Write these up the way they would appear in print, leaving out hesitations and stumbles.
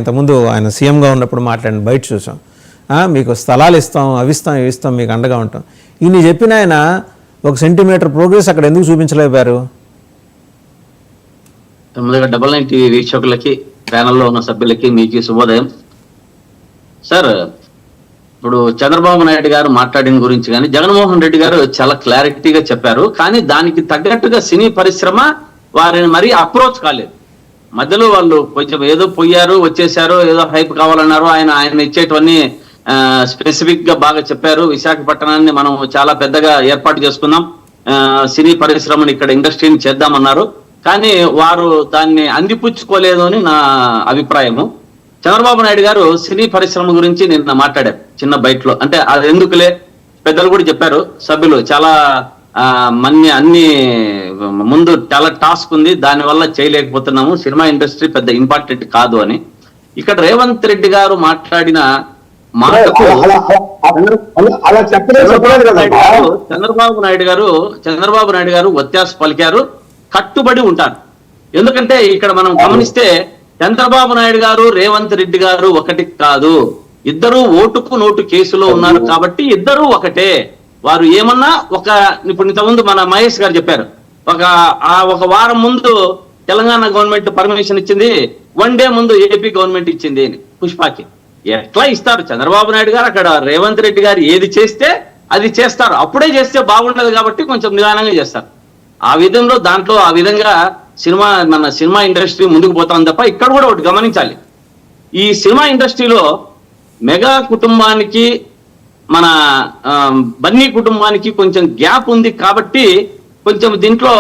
ఇంతకుముందు ఆయన సీఎంగా ఉన్నప్పుడు మాట్లాడిన బయట చూసాం. మీకు స్థలాలు ఇస్తాం, అవి ఇస్తాం, ఇవి ఇస్తాం, మీకు అండగా ఉంటాం. ఇన్ని చెప్పిన ఆయన 1 సెంటీమీటర్ ప్రోగ్రెస్ అక్కడ ఎందుకు చూపించలేపారు? ముందుగా 99 టీవీ వీక్షకులకి, ప్యానల్లో ఉన్న సభ్యులకి మీకు శుభోదయం. సార్, ఇప్పుడు చంద్రబాబు నాయుడు గారు మాట్లాడిన గురించి కానీ జగన్మోహన్ రెడ్డి గారు చాలా క్లారిటీగా చెప్పారు. కానీ దానికి తగ్గట్టుగా సినీ పరిశ్రమ వారిని మరీ అప్రోచ్ కాలేదు. మధ్యలో వాళ్ళు కొంచెం ఏదో పోయారు, వచ్చేసారు, ఏదో హైప్ కావాలన్నారు. ఆయన ఇచ్చేటివన్నీ స్పెసిఫిక్ గా బాగా చెప్పారు. విశాఖపట్నాన్ని మనం చాలా పెద్దగా ఏర్పాటు చేసుకుందాం, సినీ పరిశ్రమని ఇక్కడ ఇండస్ట్రీని చేద్దామన్నారు. కానీ వారు దాన్ని అందిపుచ్చుకోలేదు అని నా అభిప్రాయము. చంద్రబాబు నాయుడు గారు సినీ పరిశ్రమ గురించి నిన్న మాట్లాడారు చిన్న బయటలో. అంటే అది ఎందుకులే, పెద్దలు కూడా చెప్పారు, సభ్యులు చాలా అన్ని ముందు చాలా టాస్క్ ఉంది, దానివల్ల చేయలేకపోతున్నాము, సినిమా ఇండస్ట్రీ పెద్ద ఇంపార్టెంట్ కాదు అని. ఇక్కడ రేవంత్ రెడ్డి గారు మాట్లాడిన మాటకు చంద్రబాబు నాయుడు గారు వ్యత్యాస పలికారు, కట్టుబడి ఉంటారు. ఎందుకంటే ఇక్కడ మనం గమనిస్తే చంద్రబాబు నాయుడు గారు, రేవంత్ రెడ్డి గారు ఒకటి కాదు, ఇద్దరు ఓటుకు నోటు కేసులో ఉన్నారు కాబట్టి ఇద్దరు ఒకటే. వారు ఏమన్నా ఇప్పుడు ఇంతకుముందు మన మహేష్ గారు చెప్పారు, ఒక వారం ముందు తెలంగాణ గవర్నమెంట్ పర్మిషన్ ఇచ్చింది, 1 డే ముందు ఏపీ గవర్నమెంట్ ఇచ్చింది అని పుష్పకి. ఎట్లా ఇస్తారు? చంద్రబాబు నాయుడు గారు అక్కడ రేవంత్ రెడ్డి గారు ఏది చేస్తే అది చేస్తారు. అప్పుడే చేస్తే బాగుండదు కాబట్టి కొంచెం నిదానంగా చేస్తారు. దాంట్లో ఆ విధంగా మన సినిమా ఇండస్ట్రీ ముందుకు పోతాం తప్ప ఇక్కడ కూడా ఒకటి గమనించాలి. ఈ సినిమా ఇండస్ట్రీలో మెగా కుటుంబానికి మన బన్నీ కుటుంబానికి కొంచెం గ్యాప్ ఉంది కాబట్టి కొంచెం దీంట్లో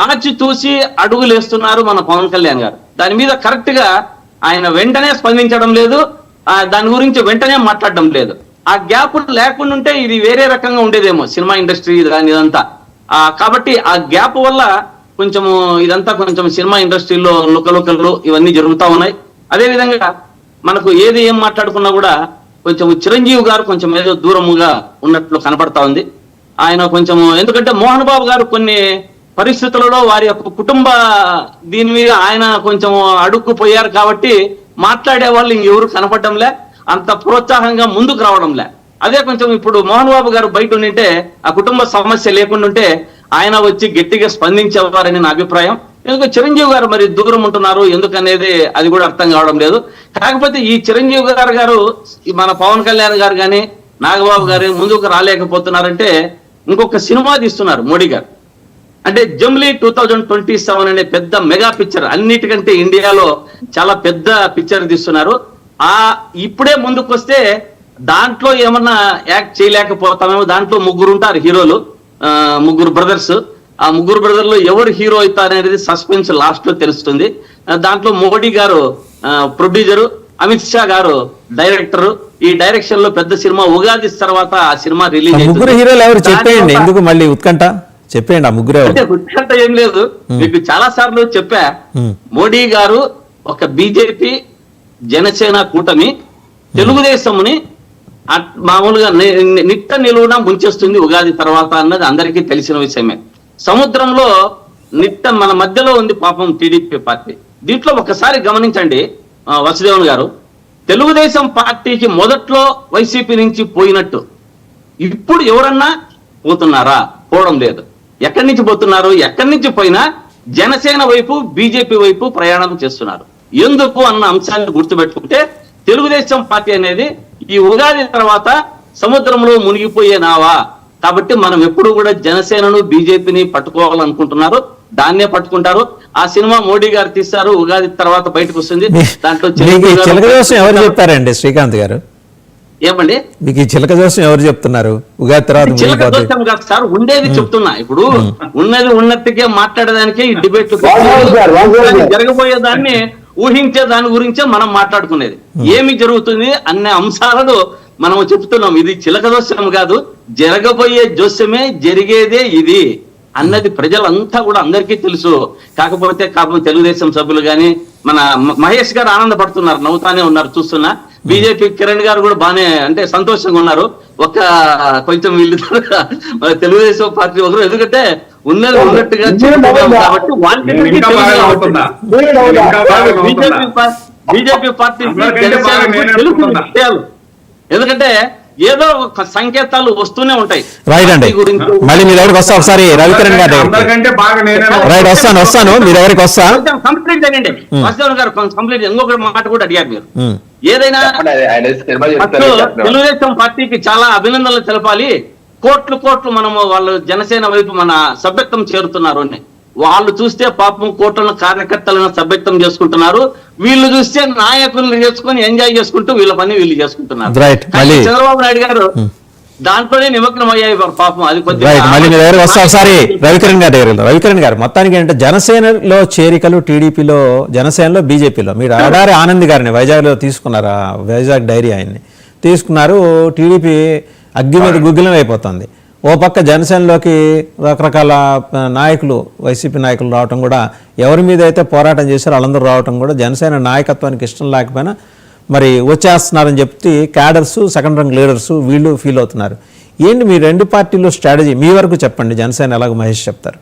ఆచితూసి అడుగులు వేస్తున్నారు మన పవన్ కళ్యాణ్ గారు. దాని మీద కరెక్ట్ గా ఆయన వెంటనే స్పందించడం లేదు, దాని గురించి వెంటనే మాట్లాడడం లేదు. ఆ గ్యాప్ లేకుండా ఉంటే ఇది వేరే రకంగా ఉండేదేమో సినిమా ఇండస్ట్రీ ఇదంతా. కాబట్టి ఆ గ్యాప్ వల్ల కొంచెము ఇదంతా కొంచెం సినిమా ఇండస్ట్రీలో లుకలుకలు ఇవన్నీ జరుగుతూ ఉన్నాయి. అదేవిధంగా మనకు ఏం మాట్లాడుకున్నా కూడా కొంచెం చిరంజీవి గారు కొంచెం ఏదో దూరముగా ఉన్నట్లు కనపడతా ఉంది. ఆయన కొంచెం, ఎందుకంటే మోహన్ బాబు గారు కొన్ని పరిస్థితులలో వారి యొక్క కుటుంబ దీని మీద ఆయన కొంచెం అడుక్కుపోయారు కాబట్టి మాట్లాడే వాళ్ళు ఇంకెవరు కనపడడంలే, అంత ప్రోత్సాహంగా ముందుకు రావడంలే. అదే కొంచెం ఇప్పుడు మోహన్ బాబు గారు బయట ఉండింటే, ఆ కుటుంబ సమస్య లేకుండా ఉంటే ఆయన వచ్చి గట్టిగా స్పందించేవారని నా అభిప్రాయం. ఎందుకంటే చిరంజీవి గారు మరి దూరం ఉంటున్నారు ఎందుకనేది అది కూడా అర్థం కావడం లేదు. కాకపోతే ఈ చిరంజీవి గారు మన పవన్ కళ్యాణ్ గారు కానీ నాగబాబు గారు ముందుకు రాలేకపోతున్నారంటే ఇంకొక సినిమా తీస్తున్నారు మోడీ గారు. అంటే జమ్లీ 2027 అనే పెద్ద మెగా పిక్చర్, అన్నిటికంటే ఇండియాలో చాలా పెద్ద పిక్చర్ తీస్తున్నారు. ఇప్పుడే ముందుకు వస్తే దాంట్లో ఏమన్నా యాక్ట్ చేయలేకపోతామేమో. దాంట్లో 3 ఉంటారు హీరోలు, 3 బ్రదర్స్. ఆ 3 బ్రదర్లో ఎవరు హీరో అవుతారనేది సస్పెన్స్ లాస్ట్ లో తెలుస్తుంది. దాంట్లో మోడీ గారు ప్రొడ్యూసరు, అమిత్ షా గారు డైరెక్టర్. ఈ డైరెక్షన్ లో పెద్ద సినిమా ఉగాది తర్వాత ఆ సినిమా రిలీజ్ అయింది. 3 హీరోలు ఎవరు చెప్పేయండి, ఎందుకు మళ్ళీ ఉత్కంఠ చెప్పేయండి. ఆ 3 అంటే ఉత్కంఠ ఏం లేదు, మీకు చాలా సార్లు చెప్పా. మోడీ గారు ఒక బీజేపీ జనసేన కూటమి తెలుగుదేశంని మామూలుగా నిట్ట నిలువున ముంచేస్తుంది ఉగాది తర్వాత అన్నది అందరికీ తెలిసిన విషయమే. సముద్రంలో మన మధ్యలో ఉంది పాపం టీడీపీ పార్టీ. దీంట్లో ఒకసారి గమనించండి వసుదేవన్ గారు, తెలుగుదేశం పార్టీకి మొదట్లో వైసీపీ నుంచి పోయినట్టు ఇప్పుడు ఎవరన్నా పోతున్నారా? పోవడం లేదు. ఎక్కడి నుంచి పోతున్నారు? ఎక్కడి నుంచి పోయినా జనసేన వైపు, బీజేపీ వైపు ప్రయాణం చేస్తున్నారు. ఎందుకు అన్న అంశాన్ని గుర్తుపెట్టుకుంటే తెలుగుదేశం పార్టీ అనేది ఈ ఉగాది తర్వాత సముద్రంలో మునిగిపోయే నావా. కాబట్టి మనం ఎప్పుడు కూడా జనసేనను, బీజేపీని పట్టుకోవాలనుకుంటున్నారు, దాన్నే పట్టుకుంటారు. ఆ సినిమా మోడీ గారు తీస్తారు, ఉగాది తర్వాత బయటకు వస్తుంది. దాంట్లో చిలక జోస్యం ఎవరు చెప్తారండి శ్రీకాంత్ గారు? ఏమండి మీకు ఈ చిలక జోస్యం ఎవరు చెప్తున్నారు? ఉగాది తర్వాత చిలక జోస్యం కాదు సార్, ఉండేది చెప్తున్నా. ఇప్పుడు ఉన్నది ఉన్నట్టుగా మాట్లాడేదానికే ఈ డిబేట్లు, జరగబోయేదాన్ని ఊహించే దాని గురించే మనం మాట్లాడుకునేది. ఏమి జరుగుతుంది అనే అంశాలను మనం చెప్తున్నాం. ఇది చిలక జోస్యం కాదు, జరగబోయే జోస్యమే, జరిగేదే ఇది అన్నది ప్రజలంతా కూడా అందరికీ తెలుసు. కాకపోతే తెలుగుదేశం సభ్యులు కానీ మన మహేష్ గారు ఆనందపడుతున్నారు, నవ్వుతానే ఉన్నారు చూస్తున్నా. బీజేపీ కిరణ్ గారు కూడా బానే అంటే సంతోషంగా ఉన్నారు. కొంచెం వీళ్ళు తెలుగుదేశం పార్టీ ఒకరు, ఎందుకంటే ఉన్నది ఉన్నట్టుగా కాబట్టి బీజేపీ పార్టీకి అందరికంటే బాగా జనసేనకు నేనే తెలుసు అనుకుంటున్నా. విషయాలు. ఎందుకంటే ఏదో ఒక సంకేతాలు వస్తూనే ఉంటాయి రైట్ అండి. పార్టీ గురించి. మళ్ళీ మీ దగ్గరికి వస్తా ఒకసారి రవికిరణ్ గారి దగ్గరికి. అందరికంటే బాగా నేనే రైట్, వస్తాను మీ దగ్గరికి వస్తా. కొంచెం కంప్లీట్ చేయండి వాసుదేవన్ గారు, కంప్లీట్. ఇంకొక మాట కూడా అడిగారు మీరు. ఉమ్. ఏదైనా ఆయన సినిమా ఫస్ట్ చెప్తారు. తెలుగుదేశం పార్టీకి చాలా అభినందనలు తెలపాలి. కోట్లు మనము వాళ్ళు జనసేన వైపు మన సభ్యత్వం చేరుతున్నారు అని. వాళ్ళు చూస్తే పాపం కోట్లను కార్యకర్తలను సభ్యత్వం చేసుకుంటున్నారు, వీళ్ళు చూస్తే నాయకులను చేసుకుని ఎంజాయ్ చేసుకుంటూ వీళ్ళ పని వీళ్ళు చేసుకుంటున్నారు. Right. కానీ మళ్ళీ చంద్రబాబు నాయుడు గారు దాంట్లోనే నిమగ్నం అయ్యాయి పాపం. అది రైట్, మళ్ళీ మీ దగ్గర వస్తా ఒకసారి రవికిరణ్ గారి దగ్గర. రవికిరణ్ గారు, మొత్తానికి ఏంటంటే జనసేనలో చేరికలు, టీడీపీలో, జనసేనలో, బీజేపీలో మీరు ఆడారి ఆనంద్ గారిని వైజాగ్లో తీసుకున్నారా? వైజాగ్ డైరీ ఆయన్ని తీసుకున్నారు. టీడీపీ అగ్గి మీద గుగ్గిలం అయిపోతుంది. ఓ పక్క జనసేనలోకి రకరకాల నాయకులు, వైసీపీ నాయకులు రావటం కూడా, ఎవరి మీద అయితే పోరాటం చేశారో వాళ్ళందరూ రావటం కూడా జనసేన నాయకత్వానికి ఇష్టం లేకపోయినా మరి వచ్చేస్తున్నారని చెప్తే క్యాడర్స్, సెకండ్ రంగ్ లీడర్స్ వీళ్ళు ఫీల్ అవుతున్నారు. ఏంటి మీ రెండు పార్టీలు స్ట్రాటజీ? మీ వరకు చెప్పండి, జనసేన ఎలాగో మహేష్ చెప్తారు.